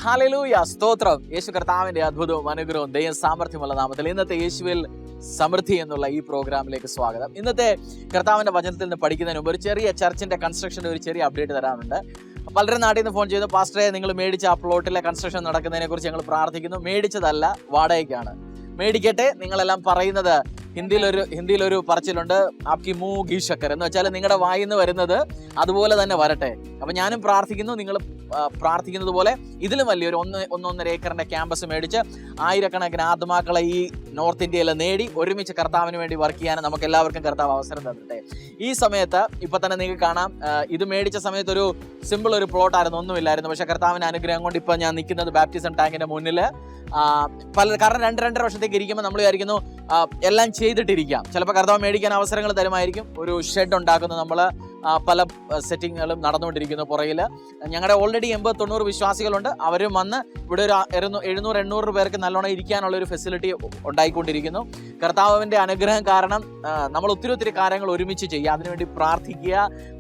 Hallelujah, സ്തോത്രം. യേശു കർത്താവിന്റെ അത്ഭുതവും അനുഗ്രഹവും ദൈവം സാമർഥ്യമുള്ള നാമത്തിൽ ഇന്നത്തെ യേശുവിൽ സമൃദ്ധി എന്നുള്ള ഈ പ്രോഗ്രാമിലേക്ക് സ്വാഗതം. ഇന്നത്തെ കർത്താവിന്റെ വചനത്തിൽ നിന്ന് പഠിക്കുന്നതിന് മുമ്പ് ഒരു ചെറിയ ചർച്ചിന്റെ കൺസ്ട്രക്ഷന്റെ ഒരു ചെറിയ അപ്ഡേറ്റ് തരാനുണ്ട്. പലരും നാട്ടിൽ നിന്ന് ഫോൺ ചെയ്തു, പാസ്റ്ററെ നിങ്ങൾ മേടിച്ച ആ പ്ലോട്ടിലെ കൺസ്ട്രക്ഷൻ നടക്കുന്നതിനെ കുറിച്ച് ഞങ്ങൾ പ്രാർത്ഥിക്കുന്നു. മേടിച്ചതല്ല, വാടകയ്ക്കാണ്. മേടിക്കട്ടെ. നിങ്ങളെല്ലാം പറയുന്നത് ഹിന്ദിയിലൊരു പറച്ചിലുണ്ട്, ആപ്കി മൂ ഗീ ശക്കർ എന്ന് വെച്ചാൽ നിങ്ങളുടെ വായിൽ നിന്ന് വരുന്നത് അതുപോലെ തന്നെ വരട്ടെ. അപ്പൊ ഞാനും പ്രാർത്ഥിക്കുന്നു, നിങ്ങൾ പ്രാർത്ഥിക്കുന്നത് പോലെ ഇതിലും വലിയൊരു 1.5 ഏക്കറിന്റെ ക്യാമ്പസ് മേടിച്ച് ആയിരക്കണക്കിന് ആത്മാക്കളെ ഈ നോർത്ത് ഇന്ത്യയിൽ നേടി ഒരുമിച്ച് കർത്താവിന് വേണ്ടി വർക്ക് ചെയ്യാൻ നമുക്ക് എല്ലാവർക്കും കർത്താവ് അവസരം തരട്ടെ. ഈ സമയത്ത് ഇപ്പൊ തന്നെ നിങ്ങൾക്ക് കാണാം, ഇത് മേടിച്ച സമയത്ത് ഒരു സിമ്പിൾ ഒരു പ്ലോട്ട് ആയിരുന്നു, ഒന്നുമില്ലായിരുന്നു. പക്ഷെ കർത്താവിന്റെ അനുഗ്രഹം കൊണ്ട് ഇപ്പൊ ഞാൻ നിൽക്കുന്നത് ബാപ്റ്റിസം ടാങ്കിന്റെ മുന്നിൽ. കാരണം 2-2.5 വർഷത്തേക്ക് ഇരിക്കുമ്പോൾ നമ്മൾ വിചാരിക്കുന്നു എല്ലാം ചെയ്തിട്ടിരിക്കാം. ചിലപ്പോൾ കർത്താവ് മേടിക്കാൻ അവസരങ്ങൾ തരുമായിരിക്കും. ഒരു ഷെഡ് ഉണ്ടാക്കുന്നു, നമ്മൾ പല സെറ്റിങ്ങുകളും നടന്നുകൊണ്ടിരിക്കുന്നു. പുറകിൽ ഞങ്ങളുടെ ഓൾറെഡി 80-90 വിശ്വാസികളുണ്ട്. അവരും വന്ന് ഇവിടെ ഒരു 700-800 പേർക്ക് നല്ലോണം ഇരിക്കാനുള്ള ഒരു ഫെസിലിറ്റി ഉണ്ടായിക്കൊണ്ടിരിക്കുന്നു. കർത്താവിന്റെ അനുഗ്രഹം കാരണം നമ്മൾ ഒത്തിരി കാര്യങ്ങൾ ഒരുമിച്ച് ചെയ്യുക, അതിനുവേണ്ടി പ്രാർത്ഥിക്കുക.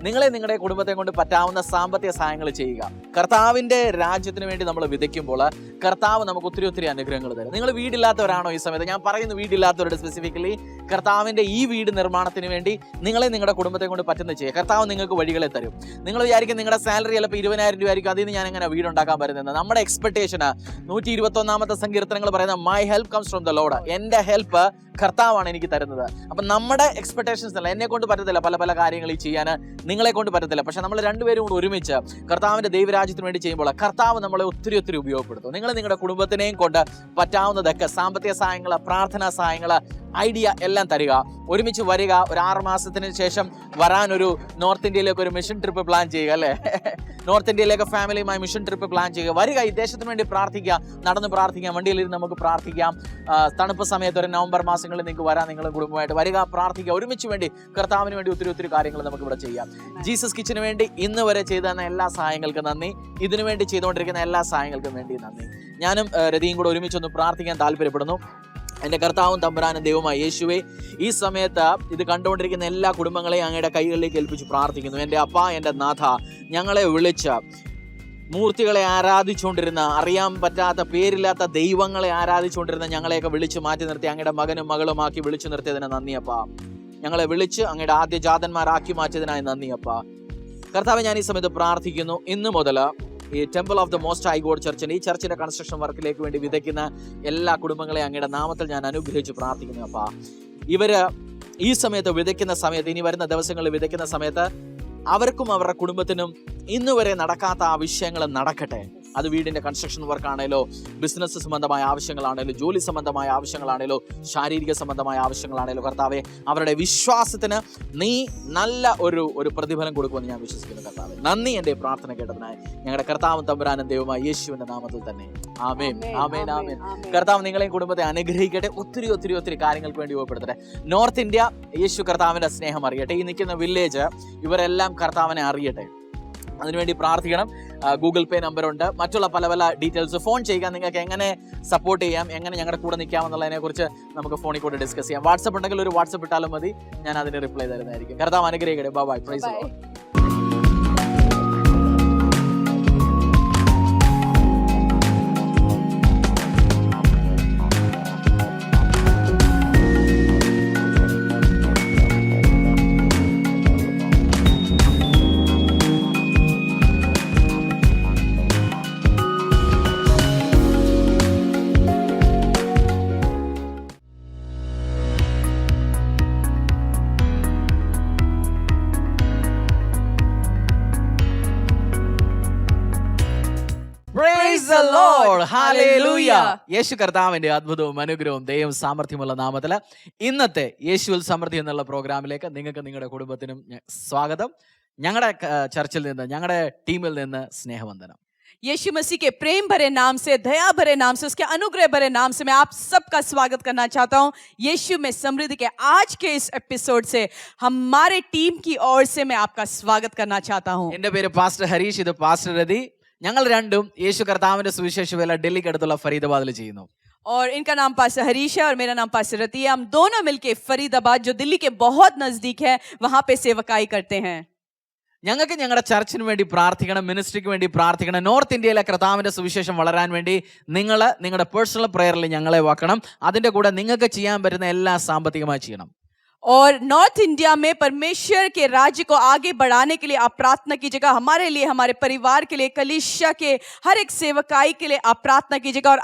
നിങ്ങളുടെ കുടുംബത്തെ കൊണ്ട് പറ്റാവുന്ന സാമ്പത്തിക സഹായങ്ങൾ ചെയ്യുക. കർത്താവിന്റെ രാജ്യത്തിന് വേണ്ടി നമ്മൾ വിതയ്ക്കുമ്പോൾ കർത്താവ് നമുക്ക് ഒത്തിരി അനുഗ്രഹങ്ങൾ തരും. നിങ്ങൾ വീടില്ലാത്തവരാണോ ഈ സമയത്ത്? ഞാൻ പറയുന്നു വീടില്ലാത്തവരുടെ സ്പെസിഫിക്കലി കർത്താവിന്റെ ഈ വീട് നിർമ്മാണത്തിന് വേണ്ടി നിങ്ങളുടെ കുടുംബത്തെ കൊണ്ട് പറ്റുന്ന ചെയ്യുക. കർത്താവ് നിങ്ങൾക്ക് വഴികളെ തരും. നിങ്ങൾ വിചാരിക്കും നിങ്ങളുടെ സാലറി ചിലപ്പോൾ 20,000 രൂപ ആയിരിക്കും, അതിൽ നിന്ന് ഞാൻ എങ്ങനെ വീടുണ്ടാക്കാൻ പറ്റുന്നത്? നമ്മുടെ എക്സ്പെക്ടേഷന് 121 സങ്കീർത്തനങ്ങൾ പറയുന്ന my help comes from the Lord, എന്റെ ഹെൽപ്പ് കർത്താവാണ് എനിക്ക് തരുന്നത്. അപ്പം നമ്മുടെ എക്സ്പെക്ടേഷൻസ് അല്ല, എന്നെ കൊണ്ട് പറ്റത്തില്ല പല കാര്യങ്ങൾ ചെയ്യാൻ, നിങ്ങളെ കൊണ്ട് പറ്റത്തില്ല. പക്ഷെ നമ്മൾ രണ്ടുപേരും കൂടി ഒരുമിച്ച് കർത്താവിന്റെ ദൈവരാജ്യത്തിന് വേണ്ടി ചെയ്യുമ്പോൾ കർത്താവ് നമ്മളെ ഒത്തിരി ഉപയോഗപ്പെടുത്തും. നിങ്ങളുടെ കുടുംബത്തിനെയും കൊണ്ട് പറ്റാവുന്നതൊക്കെ സാമ്പത്തിക സഹായങ്ങൾ, പ്രാർത്ഥനാ സഹായങ്ങൾ, ഐഡിയ എല്ലാം തരിക. ഒരുമിച്ച് വരിക. ഒരു 6 മാസത്തിന് ശേഷം വരാനൊരു നോർത്ത് ഇന്ത്യയിലേക്ക് ഒരു മിഷൻ ട്രിപ്പ് പ്ലാൻ ചെയ്യുക, അല്ലേ? നോർത്ത് ഇന്ത്യയിലേക്ക് ഫാമിലിയുമായി മിഷൻ ട്രിപ്പ് പ്ലാൻ ചെയ്യുക. വരിക, ഈ ദേശത്തിന് വേണ്ടി പ്രാർത്ഥിക്കുക, നടന്ന് പ്രാർത്ഥിക്കാം, വണ്ടിയിലിരുന്ന് നമുക്ക് പ്രാർത്ഥിക്കാം. തണുപ്പ് സമയത്ത് ഒരു നവംബർ മാസങ്ങളിൽ നിങ്ങൾക്ക് വരാം, നിങ്ങളുടെ കുടുംബമായിട്ട് വരിക, പ്രാർത്ഥിക്കുക. ഒരുമിച്ച് വേണ്ടി കർത്താവിന് വേണ്ടി ഒത്തിരി കാര്യങ്ങൾ നമുക്ക് ഇവിടെ ചെയ്യാം. ജീസസ് കിച്ചന് വേണ്ടി ഇന്ന് വരെ ചെയ്തു തന്ന എല്ലാ സഹായങ്ങൾക്കും നന്ദി. ഇതിനു വേണ്ടി ചെയ്തുകൊണ്ടിരിക്കുന്ന എല്ലാ സഹായങ്ങൾക്കും വേണ്ടി നന്ദി. ഞാനും രതിയും കൂടെ ഒരുമിച്ചൊന്ന് പ്രാർത്ഥിക്കാൻ താല്പര്യപ്പെടുന്നു. എൻ്റെ കർത്താവും തമ്പുരാനും ദൈവമായ യേശുവേ, ഈ സമയത്ത് ഇത് കണ്ടുകൊണ്ടിരിക്കുന്ന എല്ലാ കുടുംബങ്ങളെയും അങ്ങയുടെ കൈകളിലേക്ക് ഏൽപ്പിച്ച് പ്രാർത്ഥിക്കുന്നു. എൻ്റെ അപ്പ, എൻ്റെ നാഥ, ഞങ്ങളെ വിളിച്ച് മൂർത്തികളെ ആരാധിച്ചുകൊണ്ടിരുന്ന, അറിയാൻ പറ്റാത്ത പേരില്ലാത്ത ദൈവങ്ങളെ ആരാധിച്ചുകൊണ്ടിരുന്ന ഞങ്ങളെയൊക്കെ വിളിച്ച് മാറ്റി നിർത്തി അങ്ങയുടെ മകനും മകളുമാക്കി വിളിച്ചു നിർത്തിയതിന് നന്ദിയപ്പ. ഞങ്ങളെ വിളിച്ച് അങ്ങയുടെ ആദ്യജാതന്മാരാക്കി മാറ്റിയതിനായി നന്ദിയപ്പ. കർത്താവ്, ഞാൻ ഈ സമയത്ത് പ്രാർത്ഥിക്കുന്നു, ഇന്ന് മുതൽ ഈ temple of the most high God ചർച്ചിന്, ഈ ചർച്ചിന്റെ കൺസ്ട്രക്ഷൻ വർക്കിലേക്ക് വേണ്ടി വിതയ്ക്കുന്ന എല്ലാ കുടുംബങ്ങളെയും അങ്ങയുടെ നാമത്തിൽ ഞാൻ അനുഗ്രഹിച്ച് പ്രാർത്ഥിക്കുന്നു. അപ്പാ, ഇവര് ഈ സമയത്ത് വിതയ്ക്കുന്ന സമയത്ത്, ഇനി വരുന്ന ദിവസങ്ങളിൽ വിതയ്ക്കുന്ന സമയത്ത് അവർക്കും അവരുടെ കുടുംബത്തിനും ഇന്നുവരെ നടക്കാത്ത ആ വിഷയങ്ങൾ നടക്കട്ടെ. അത് വീടിന്റെ കൺസ്ട്രക്ഷൻ വർക്കാണേലോ, ബിസിനസ് സംബന്ധമായ ആവശ്യങ്ങളാണേലോ, ജോലി സംബന്ധമായ ആവശ്യങ്ങളാണേലോ, ശാരീരിക സംബന്ധമായ ആവശ്യങ്ങളാണേലോ, കർത്താവെ അവരുടെ വിശ്വാസത്തിന് നീ നല്ല ഒരു പ്രതിഫലം കൊടുക്കുമെന്ന് ഞാൻ വിശ്വസിക്കുന്നു. കർത്താവെ നന്ദി, എൻ്റെ പ്രാർത്ഥന കേട്ടതിനായി. ഞങ്ങളുടെ കർത്താവും തമ്പുരാനും ദൈവമായ യേശുവിന്റെ നാമത്തിൽ തന്നെ ആമേൻ, ആമേൻ, ആമേൻ. കർത്താവ് നിങ്ങളെയും കുടുംബത്തെ അനുഗ്രഹിക്കട്ടെ. ഒത്തിരി കാര്യങ്ങൾക്ക് വേണ്ടി ഉപയോഗപ്പെടുത്തട്ടെ. നോർത്ത് ഇന്ത്യ യേശു കർത്താവിന്റെ സ്നേഹം അറിയട്ടെ. ഈ നിൽക്കുന്ന വില്ലേജ് ഇവരെല്ലാം കർത്താവിനെ അറിയട്ടെ. അതിനുവേണ്ടി പ്രാർത്ഥിക്കണം. ഗൂഗിൾ പേ നമ്പറുണ്ട്, മറ്റുള്ള പല ഡീറ്റെയിൽസ് ഫോൺ ചെയ്യുക. നിങ്ങൾക്ക് എങ്ങനെ സപ്പോർട്ട് ചെയ്യാം, എങ്ങനെ ഞങ്ങളുടെ കൂടെ നിൽക്കാമെന്നുള്ളതിനെ കുറിച്ച് നമുക്ക് ഫോണിൽ കൂടെ ഡിസ്കസ് ചെയ്യാം. വാട്സപ്പ് ഉണ്ടെങ്കിൽ ഒരു വാട്സപ്പ് ഇട്ടാലും മതി, ഞാൻ അതിന് റിപ്ലൈ തരുന്നതായിരിക്കും. കർത്താവ് അനുഗ്രഹിക്കട്ടെ. ബൈ. Praise the Lord. യേശു കർത്താവിന്റെ അത്ഭുതവും അനുഗ്രഹവും ദൈവം സാമർഥ്യമുള്ള നാമത്തിൽ ഇന്നത്തെ യേശുവിൽ സമൃദ്ധി എന്നുള്ള പ്രോഗ്രാമിലേക്ക് നിങ്ങൾക്ക് നിങ്ങളുടെ കുടുംബത്തിനും സ്വാഗതം. ഞങ്ങളുടെ ചർച്ചിൽ നിന്ന്, ഞങ്ങളുടെ ടീമിൽ നിന്ന് സ്നേഹവന്ദനം. यीशु मसीह के प्रेम भरे नाम से, दया भरे नाम से, उसके अनुग्रह भरे नाम से मैं आप सबका स्वागत करना चाहता हूँ. यीशु में समृद्धि के आज के इस एपिसोड से हमारे टीम की ओर से मैं आपका स्वागत करना चाहता हूँ. എൻ്റെ പേര് പാസ്റ്റർ ഹരീഷ്, ഇത് പാസ്റ്റർ രതി. ഞങ്ങൾ രണ്ടും യേശു കർത്താവിന്റെ സുവിശേഷ വേല ഡൽഹിക്ക് അടുത്തുള്ള ഫരീദാബാദിൽ ചെയ്യുന്നു. और इनका नाम पास्टर हरीश है और मेरा नाम पास्टर रति है. हम दोनों मिलके फरीदाबाद, जो दिल्ली के बहुत नजदीक है, वहां पे सेवकाई करते हैं. ഞങ്ങൾക്ക് ഞങ്ങളുടെ ചർച്ചിന് വേണ്ടി പ്രാർത്ഥിക്കണം, മിനിസ്ട്രിക്ക് വേണ്ടി പ്രാർത്ഥിക്കണം. നോർത്ത് ഇന്ത്യയിലെ കർത്താവിൻ്റെ സുവിശേഷം വളരാൻ വേണ്ടി നിങ്ങൾ നിങ്ങളുടെ പേഴ്സണൽ പ്രെയറിൽ ഞങ്ങളെ വെക്കണം. അതിൻ്റെ കൂടെ നിങ്ങൾക്ക് ചെയ്യാൻ പറ്റുന്ന എല്ലാം സാമ്പത്തികമായി ചെയ്യണം. और नॉर्थ इंडिया में परमेश्वर के राज्य को आगे बढ़ाने के लिए आप प्रार्थना कीजिएगा. हमारे लिए, हमारे परिवार के लिए, कलीसिया के हर एक सेवकाई के लिए आप प्रार्थना कीजिएगा. और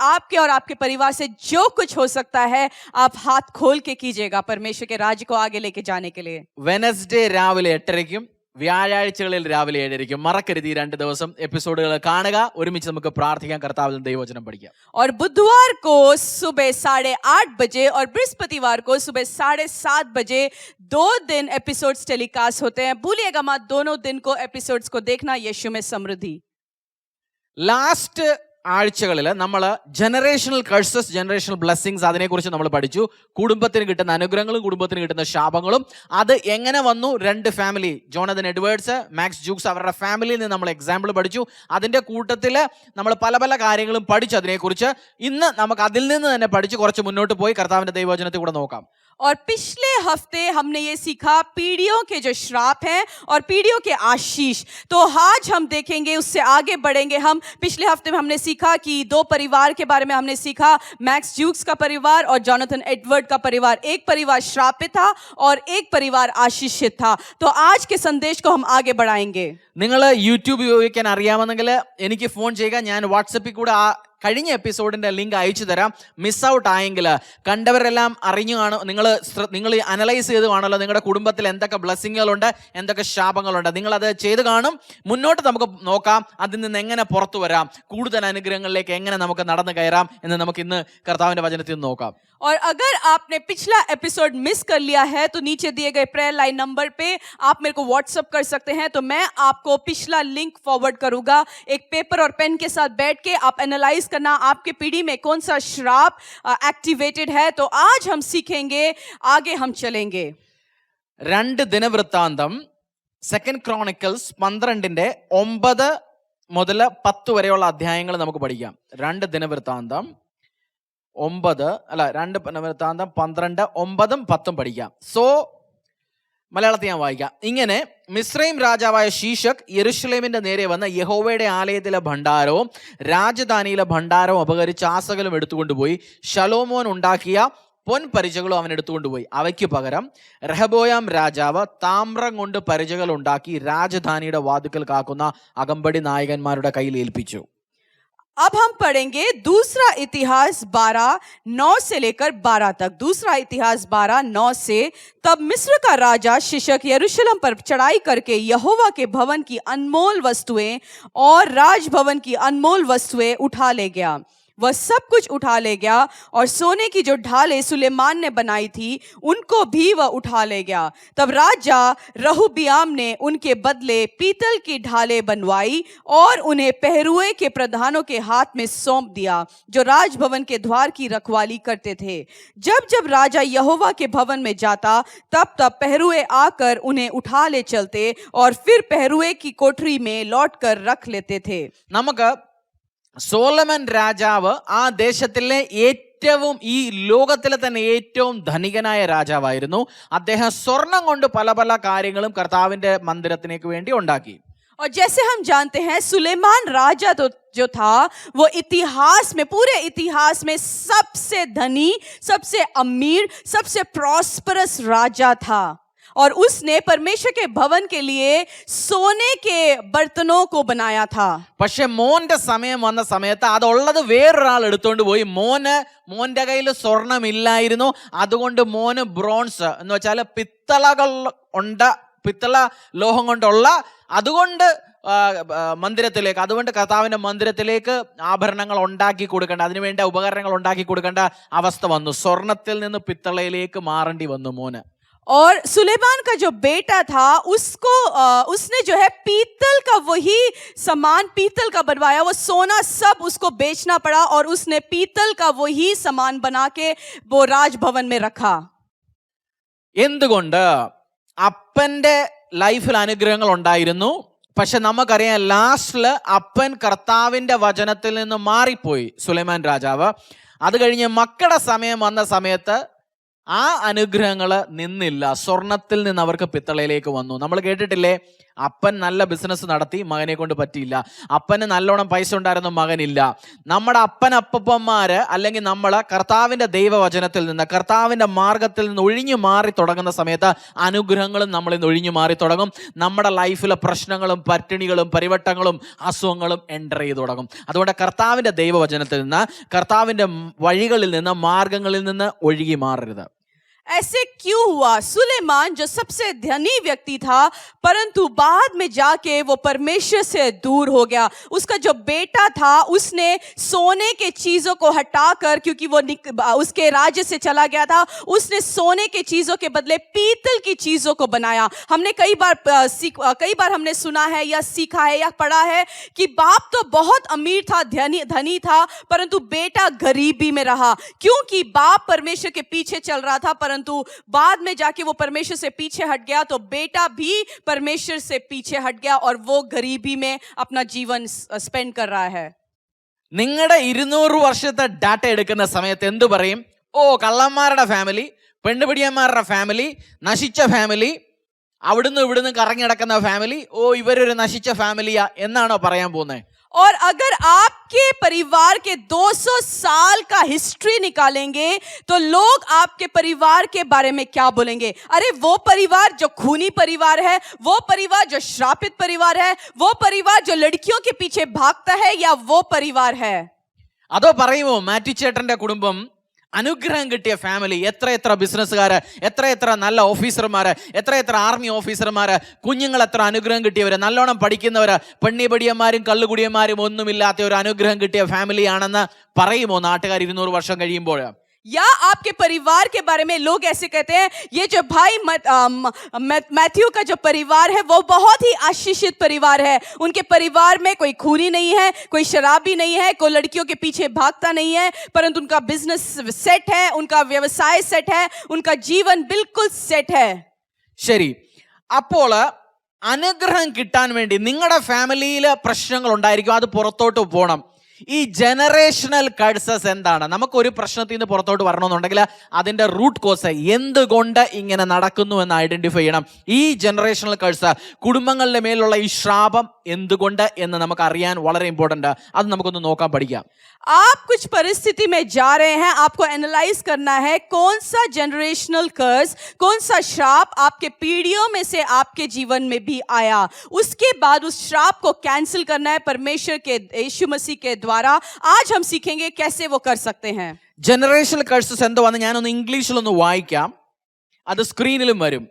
आपके परिवार से जो कुछ हो सकता है आप हाथ खोल के कीजिएगा परमेश्वर के राज्य को आगे लेके जाने के लिए. വെനസ്ഡേ രാവിലെ 8:30 വ്യാഴാഴ്ചകളിൽ രാവിലെ 7:30 മറക്കരുത്. ഈ 2 ദിവസം എപ്പിസോഡുകൾ കാണുക. ഒരുമിച്ച് നമുക്ക് പ്രാർത്ഥിക്കാം, കർത്താവിൽ ദൈവവചനം പഠിക്കാം. और बुधवार को सुबह 8:30 बजे और बृहस्पतिवार को सुबह 7:30 बजे 2 दिन एपिसोड्स टेलीकास्ट होते हैं. भूलिएगा मत दोनों दिन को एपिसोड्स को देखना. यीशु में समृद्धि. ലാസ്റ്റ് ആഴ്ചകളിൽ നമ്മൾ ജനറേഷണൽ കഴ്സസ്, ജനറേഷണൽ ബ്ലെസ്സിങ്സ്, അതിനെക്കുറിച്ച് നമ്മൾ പഠിച്ചു. കുടുംബത്തിന് കിട്ടുന്ന അനുഗ്രഹങ്ങളും കുടുംബത്തിന് കിട്ടുന്ന ശാപങ്ങളും. അത് എങ്ങനെ വന്നു? 2 ഫാമിലി, ജോണതൻ എഡ്വേർഡ്സ്, മാക്സ് ജൂക്സ്, അവരുടെ ഫാമിലിയിൽ നിന്ന് നമ്മൾ എക്സാമ്പിൾ പഠിച്ചു. അതിൻ്റെ കൂട്ടത്തിൽ നമ്മൾ പല പല കാര്യങ്ങളും പഠിച്ചു അതിനെക്കുറിച്ച്. ഇന്ന് നമുക്ക് അതിൽ നിന്ന് തന്നെ പഠിച്ച് കുറച്ച് മുന്നോട്ട് പോയി കർത്താവിൻ്റെ ദൈവവചനത്തിൽ കൂടെ നോക്കാം. और पिछले हफ्ते हमने ये सीखा पीढ़ियों के जो श्राप हैं और पीढ़ियों के आशीष. तो आज हम देखेंगे, उससे आगे बढ़ेंगे. हम पिछले हफ्ते में हमने सीखा कि 2 परिवार के बारे में हमने सीखा, मैक्स ज्यूक्स का परिवार और जॉनथन एडवर्ड का परिवार. एक परिवार श्रापित था और एक परिवार आशीषित था. तो आज के संदेश को हम आगे बढ़ाएंगे. നിങ്ങൾ യൂട്യൂബ് ഉപയോഗിക്കാൻ അറിയാമെന്നെങ്കിൽ എനിക്ക് ഫോൺ ചെയ്യുക. ഞാൻ വാട്സപ്പിൽ കൂടെ ആ കഴിഞ്ഞ എപ്പിസോഡിൻ്റെ ലിങ്ക് അയച്ചു തരാം. മിസ് ഔട്ട് ആയെങ്കിൽ കണ്ടവരെല്ലാം അറിഞ്ഞു കാണും. നിങ്ങൾ അനലൈസ് ചെയ്ത് കാണുമല്ലോ നിങ്ങളുടെ കുടുംബത്തിൽ എന്തൊക്കെ ബ്ലെസ്സിങ്ങുകളുണ്ട്, എന്തൊക്കെ ശാപങ്ങളുണ്ട്. നിങ്ങളത് ചെയ്ത് കാണും. മുന്നോട്ട് നമുക്ക് നോക്കാം അതിൽ നിന്ന് എങ്ങനെ പുറത്തു വരാം, കൂടുതൽ അനുഗ്രഹങ്ങളിലേക്ക് എങ്ങനെ നമുക്ക് നടന്നു കയറാം എന്ന് നമുക്ക് ഇന്ന് കർത്താവിൻ്റെ വചനത്തിൽ നിന്ന് നോക്കാം. और अगर आपने पिछला एपिसोड मिस कर लिया है तो नीचे दिए गए प्रेयर लाइन नंबर पे आप मेरे को व्हाट्सएप कर सकते हैं. तो मैं आपको पिछला लिंक फॉरवर्ड करूंगा. एक पेपर और पेन के साथ बैठ के आप एनालाइज करना आपके पीढ़ी में कौन सा श्राप एक्टिवेटेड है. तो आज हम सीखेंगे, आगे हम चलेंगे. 2 ദിനവൃത്താന്തം, 2 ക്രോണിക്കൽസ് 12:9 മുതൽ 10 വരെയുള്ള അധ്യായങ്ങൾ നമുക്ക് പഠിക്കാം. 2 ദിനവൃത്താന്തം 9 അല്ല 2 ദിനവൃത്താന്തം 12, 9, 10 പഠിക്കാം. സോ മലയാളത്തിൽ ഞാൻ വായിക്കാം. ഇങ്ങനെ മിസ്രൈം രാജാവായ ശീശക് യെരുശലേമിന്റെ നേരെ വന്ന് യഹോവയുടെ ആലയത്തിലെ ഭണ്ഡാരവും രാജധാനിയിലെ ഭണ്ഡാരവും അപഹരിച്ച് ആസകലം എടുത്തുകൊണ്ടുപോയി. ശലോമോൻ ഉണ്ടാക്കിയ പൊൻപരിചകളും അവൻ എടുത്തുകൊണ്ടുപോയി. അവയ്ക്ക് പകരം റഹബോയാം രാജാവ് താമ്രം കൊണ്ട് പരിചകൾ ഉണ്ടാക്കി രാജധാനിയുടെ വാതിക്കൽ കാക്കുന്ന അകമ്പടി നായകന്മാരുടെ കയ്യിൽ ഏൽപ്പിച്ചു. अब हम पढ़ेंगे दूसरा इतिहास 12:9 से लेकर 12 तक. दूसरा इतिहास 12:9 से. तब मिस्र का राजा शिशक यरूशलेम पर चढ़ाई करके यहोवा के भवन की अनमोल वस्तुएं और राजभवन की अनमोल वस्तुएं उठा ले गया. वह सब कुछ उठा ले गया और सोने की जो ढालें सुलेमान ने बनाई थी उनको भी वह उठा ले गया. तब राजा रहूबियाम ने उनके बदले पीतल की ढालें बनवाई और उन्हें पहरुए के प्रधानों के हाथ में सौंप दिया जो राजभवन के द्वार की रखवाली करते थे. जब जब राजा यहोवा के भवन में जाता तब तब पहरुए आकर उन्हें उठा ले चलते और फिर पहरुए की कोठरी में लौट कर रख लेते थे. നമുക്ക് സോളമൻ രാജാവ് ആ ദേശത്തിലെ ഏറ്റവും, ഈ ലോകത്തിലെ തന്നെ ഏറ്റവും ധനികനായ രാജാവായിരുന്നു. അദ്ദേഹം സ്വർണം കൊണ്ട് പല പല കാര്യങ്ങളും കർത്താവിന്റെ മന്ദിരത്തിനേക്ക് വേണ്ടി ഉണ്ടാക്കി. और जैसे हम जानते हैं सुलेमान राजा तो जो था वो इतिहास में, पूरे इतिहास में सबसे धनी, सबसे अमीर, सबसे प्रॉस्परस राजा था. और उसने परमेश्वर के भवन के लिए सोने के बर्तनों को बनाया था. പക്ഷെ മോന്റെ സമയം വന്ന സമയത്ത് അതുള്ളത് വേറൊരാൾ എടുത്തോണ്ട് പോയി. മോന്റെ കയ്യിൽ സ്വർണമില്ലായിരുന്നു. അതുകൊണ്ട് മോന് ബ്രോൺസ് എന്ന് വെച്ചാൽ പിത്തള ലോഹം കൊണ്ടുള്ള, അതുകൊണ്ട് മന്ദിരത്തിലേക്ക്, അതുകൊണ്ട് കർത്താവിന്റെ മന്ദിരത്തിലേക്ക് ആഭരണങ്ങൾ ഉണ്ടാക്കി കൊടുക്കേണ്ട, അതിനുവേണ്ട ഉപകരണങ്ങൾ ഉണ്ടാക്കി കൊടുക്കേണ്ട അവസ്ഥ വന്നു. സ്വർണത്തിൽ നിന്ന് പിത്തളയിലേക്ക് മാറേണ്ടി വന്നു മോന്. और सुलेमान का जो बेटा था उसने जो है पीतल का वही सामान पीतल का बनवाया. वो सोना सब उसको बेचना पड़ा और उसने पीतल का वही सामान बना के वो राजभवन में रखा. എന്തുകൊണ്ട്? അപ്പന്റെ ലൈഫിൽ അനുഗ്രഹങ്ങൾ ഉണ്ടായിരുന്നു. പക്ഷെ നമുക്കറിയാം ലാസ്റ്റില് അപ്പൻ കർത്താവിന്റെ വചനത്തിൽ നിന്ന് മാറിപ്പോയി സുലൈമാൻ രാജാവ്. അത് കഴിഞ്ഞ് മക്കളുടെ സമയം വന്ന സമയത്ത് ആ അനുഗ്രഹങ്ങള് നിന്നില്ല. സ്വർണത്തിൽ നിന്ന് അവർക്ക് പിത്തളയിലേക്ക് വന്നു. നമ്മൾ കേട്ടിട്ടില്ലേ, അപ്പൻ നല്ല ബിസിനസ് നടത്തി, മകനെ കൊണ്ട് പറ്റിയില്ല. അപ്പന് നല്ലോണം പൈസ ഉണ്ടായിരുന്നു, മകനില്ല. നമ്മുടെ അപ്പന്മാര് അല്ലെങ്കിൽ നമ്മള് കർത്താവിന്റെ ദൈവവചനത്തിൽ നിന്ന്, കർത്താവിന്റെ മാർഗത്തിൽ നിന്ന് ഒഴിഞ്ഞു മാറി തുടങ്ങുന്ന സമയത്ത് അനുഗ്രഹങ്ങളും നമ്മളിൽ നിന്ന് ഒഴിഞ്ഞു മാറി തുടങ്ങും. നമ്മുടെ ലൈഫിലെ പ്രശ്നങ്ങളും പട്ടിണികളും പരിവട്ടങ്ങളും അസുഖങ്ങളും എൻ്റർ ചെയ്ത് തുടങ്ങും. അതുകൊണ്ട് കർത്താവിന്റെ ദൈവവചനത്തിൽ നിന്ന്, കർത്താവിന്റെ വഴികളിൽ നിന്ന്, മാർഗങ്ങളിൽ നിന്ന് ഒഴുകി മാറരുത്. ऐसे क्यों हुआ? सुलेमान जो सबसे धनी व्यक्ति था, परंतु बाद में जाके वो परमेश्वर से दूर हो गया. उसका जो बेटा था उसने सोने के चीजों को हटाकर, क्योंकि वो उसके राज्य से चला गया था, उसने सोने के चीजों के बदले पीतल की चीजों को बनाया. हमने कई बार हमने सुना है या सीखा है या पढ़ा है कि बाप तो बहुत अमीर था, धनी था, परंतु बेटा गरीबी में रहा, क्योंकि बाप परमेश्वर के पीछे चल रहा था, परंतु बाद में जाके वो परमेश्वर से पीछे हट गया, तो बेटा भी परमेश्वर से पीछे हट गया और वो गरीबी में अपना जीवन स्पेंड कर रहा है. നിങ്ങളുടെ 200 വർഷത്തെ ഡാറ്റ എടുക്കുന്ന സമയത്ത് എന്തു പറയും? ഓ, കള്ളന്മാരുടെ ഫാമിലി, പെണ്ണുപിടിയന്മാരുടെ ഫാമിലി, നശിച്ച ഫാമിലി, അവിടുന്ന് ഇവിടുന്ന് കറങ്ങി നടക്കുന്ന ഫാമിലി, ഓ ഇവരൊരു നശിച്ച ഫാമിലിയാ എന്നാണോ പറയാൻ പോകുന്നത്? और अगर आपके परिवार के 200 साल का हिस्ट्री निकालेंगे तो लोग आपके परिवार के बारे में क्या बोलेंगे? अरे वो परिवार जो खूनी परिवार है, वो परिवार जो श्रापित परिवार है, वो परिवार जो लड़कियों के पीछे भागता है, या वो परिवार है? അതോ പറയുമോ മാറ്റിച്ചേട്ടന്റെ കുടുംബം അനുഗ്രഹം കിട്ടിയ ഫാമിലി, എത്ര ബിസിനസ്സുകാര്, എത്ര നല്ല ഓഫീസർമാര്, എത്ര ആർമി ഓഫീസർമാര്, കുഞ്ഞുങ്ങൾ എത്ര അനുഗ്രഹം കിട്ടിയവര്, നല്ലോണം പഠിക്കുന്നവര്, പെണ്ണിപടിയന്മാരും കള്ളുകുടിയന്മാരും ഒന്നുമില്ലാത്ത ഒരു അനുഗ്രഹം കിട്ടിയ ഫാമിലിയാണെന്ന് പറയുമോ നാട്ടുകാർ 200 വർഷം കഴിയുമ്പോൾ? या आपके परिवार के बारे में लोग ऐसे कहते हैं, ये जो भाई मैथ्यू का जो परिवार है वो बहुत ही आशीषित परिवार है, उनके परिवार में कोई खूनी नहीं है, कोई शराबी नहीं है, कोई लड़कियों के पीछे भागता नहीं है, परंतु उनका बिजनेस सेट है, उनका व्यवसाय सेट है, उनका जीवन बिल्कुल सेट है. ശരി, അപ്പോൾ അനുഗ്രഹം കിട്ടാൻ വേണ്ടി നിങ്ങളുടെ ഫാമിലിയിൽ പ്രശ്നങ്ങൾ ഉണ്ടായിരിക്കും, അത് പുറത്തോട്ട് പോകണം. ഈ ജനറേഷണൽ കഴ്സസ് എന്താണ്? നമുക്കൊരു പ്രശ്നത്തിൽ നിന്ന് പുറത്തോട്ട് വരണമെന്നുണ്ടെങ്കിൽ അതിൻ്റെ റൂട്ട് കോസ് എന്തുകൊണ്ട് ഇങ്ങനെ നടക്കുന്നു എന്ന് ഐഡന്റിഫൈ ചെയ്യണം. ഈ ജനറേഷണൽ കഴ്സ്, കുടുംബങ്ങളുടെ മേലുള്ള ഈ ശ്രാപം എന്തുകൊണ്ട് എന്ന് നമുക്ക് അറിയാൻ വളരെ ഇമ്പോർട്ടൻ്റ്. അത് നമുക്കൊന്ന് നോക്കാൻ പഠിക്കാം. आप कुछ परिस्थिति में जा रहे हैं, आपको एनालाइज करना है कौन सा जनरेशनल कर्स, कौन सा श्राप आपके पीढ़ियों में से आपके जीवन में भी आया. उसके बाद उस श्राप को कैंसिल करना है परमेश्वर के यीशु मसीह के द्वारा. आज हम सीखेंगे कैसे वो कर सकते हैं. ജനറേഷണൽ കഴ്സസ് എന്തുവാന്ന് ഞാനൊന്ന് ഇംഗ്ലീഷിലൊന്ന് വായിക്കാം, അത് സ്ക്രീനിലും വരും.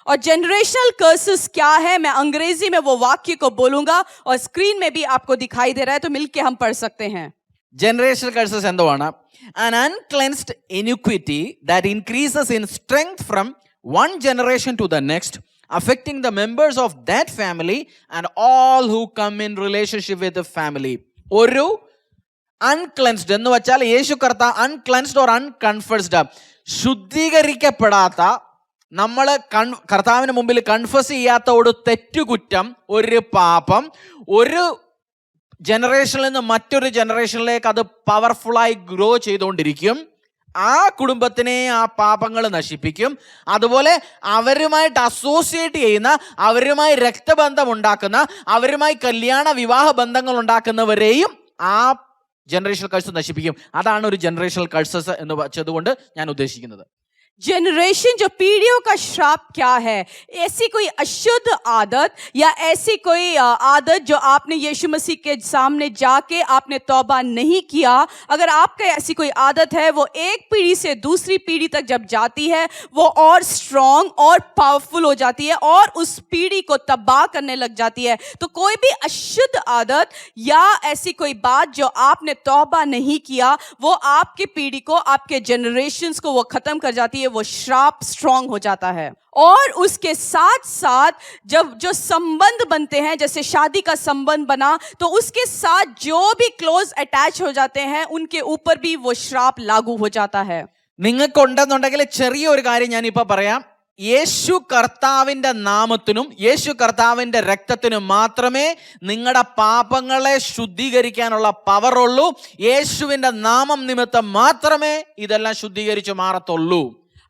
और जनरेशनल कर्सेस क्या है, मैं अंग्रेजी में वो वाक्य को बोलूंगा और स्क्रीन में भी आपको दिखाई दे रहा है, तो मिलके हम पढ़ सकते हैं. ജനറേഷണൽ കഴ്സസ് എന്തുവാണ്? An uncleansed iniquity that increases in strength from one generation to the next, affecting the members of that family and all who come in relationship with the family. ഒരു അൺക്ലെൻസ്ഡ് എന്ന് വെച്ചാൽ യേശു കർത്താവ് അൺക്ലെൻസ്ഡ് ഓർ അൺകൺഫസ്ഡ്, ശുദ്ധീകരിക്കപ്പെടാത്ത, നമ്മൾ കർത്താവിന് മുമ്പിൽ കൺഫസ് ചെയ്യാത്ത ഒരു തെറ്റുകുറ്റം, ഒരു പാപം ഒരു ജനറേഷനിൽ നിന്ന് മറ്റൊരു ജനറേഷനിലേക്ക് അത് പവർഫുള്ളായി ഗ്രോ ചെയ്തുകൊണ്ടിരിക്കും. ആ കുടുംബത്തിനെ ആ പാപങ്ങൾ നശിപ്പിക്കും. അതുപോലെ അവരുമായിട്ട് അസോസിയേറ്റ് ചെയ്യുന്ന, അവരുമായി രക്തബന്ധം ഉണ്ടാക്കുന്ന, അവരുമായി കല്യാണ വിവാഹ ബന്ധങ്ങൾ ഉണ്ടാക്കുന്നവരെയും ആ ജനറേഷണൽ കഴ്സ് നശിപ്പിക്കും. അതാണ് ഒരു ജനറേഷണൽ കഴ്സസ് എന്ന് വെച്ചതുകൊണ്ട് ഞാൻ ഉദ്ദേശിക്കുന്നത്. जनरेशन जो पीढ़ियों का श्राप क्या है? ऐसी कोई अशुद्ध आदत या ऐसी कोई आदत जो आपने यीशु मसीह के सामने जाके आपने तौबा नहीं किया. अगर आपका ऐसी कोई आदत है, वो एक पीढ़ी से दूसरी पीढ़ी तक जब जाती है वो और स्ट्रॉन्ग और पावरफुल हो जाती है और उस पीढ़ी को तबाह करने लग जाती है. तो कोई भी अशुद्ध आदत या ऐसी कोई बात जो आपने तौबा नहीं किया, वो आपकी पीढ़ी को, आपके जनरेशन्स को वो खत्म कर जाती है, वो श्राप स्ट्रॉन्ग हो जाता है. और उसके साथ साथ जब जो संबंध बनते हैं, जैसे शादी का संबंध बना, तो उसके साथ जो भी क्लोज अटैच हो जाते हैं उनके ऊपर भी वो श्राप लागू हो जाता है. നിങ്ങൾക്കുണ്ടെന്നുണ്ടെങ്കിൽ ചെറിയൊരു കാര്യം ഞാനിപ്പോൾ പറയാം. യേശു കർത്താവിൻ്റെ നാമത്തിനും യേശു കർത്താവിൻ്റെ രക്തത്തിനും മാത്രമേ നിങ്ങളുടെ പാപങ്ങളെ ശുദ്ധീകരിക്കാനുള്ള പവറുള്ളൂ. യേശുവിൻ്റെ നാമം നിമിത്തം മാത്രമേ ഇതെല്ലാം ശുദ്ധീകരിച്ചു മാറത്തുള്ളൂ.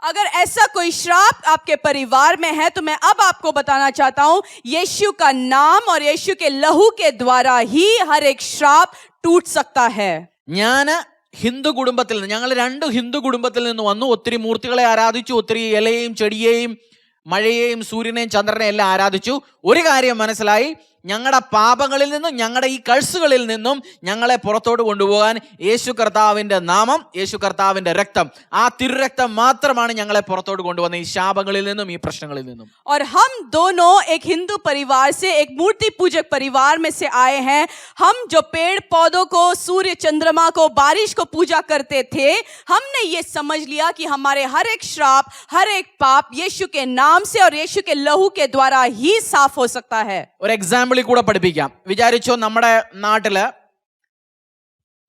अगर ऐसा कोई श्राप आपके परिवार में है तो मैं अब आपको बताना चाहता हूं, यीशु का नाम और यीशु के लहू के द्वारा ही हर एक श्राप टूट सकता है. ഞാൻ ഹിന്ദു കുടുംബത്തിൽ നിന്ന്, ഞങ്ങൾ 2 ഹിന്ദു കുടുംബത്തിൽ നിന്ന് വന്നു. ഒത്തിരി മൂർത്തികളെ ആരാധിച്ചു, ഒത്തിരി ഇലയെയും ചെടിയെയും മഴയെയും സൂര്യനെയും ചന്ദ്രനെയും എല്ലാം ആരാധിച്ചു. ഒരു കാര്യം മനസ്സിലായി, ഞങ്ങളുടെ പാപങ്ങളിൽ നിന്നും ഞങ്ങളുടെ ഈ കഴ്സുകളിൽ നിന്നും ഞങ്ങളെ പുറത്തോട്ട് കൊണ്ടുപോകാൻ യേശു കർത്താവിൻ്റെ നാമം, യേശു കർത്താവിൻ്റെ രക്തം, ആ തിരുരക്തം മാത്രമാണ് ഞങ്ങളെ പുറത്തോട്ട് കൊണ്ടുവന്ന ഈ ശാപങ്ങളിൽ നിന്നും ഈ പ്രശ്നങ്ങളിൽ നിന്നും. और हम दोनों एक हिंदू परिवार से, एक मूर्ति पूजक परिवार में से आए हैं. हम जो पेड़ पौधों को, सूर्य चंद्रमा को, बारिश को पूजा करते थे, हमने ये समझ लिया कि हमारे हर एक श्राप, हर एक पाप यीशु के नाम से और यीशु के लहू के द्वारा ही साफ हो सकता है. ഒരു എക്സാമ്പിളിൽ കൂടെ പഠിപ്പിക്കാം. വിചാരിച്ചോ, നമ്മുടെ നാട്ടില്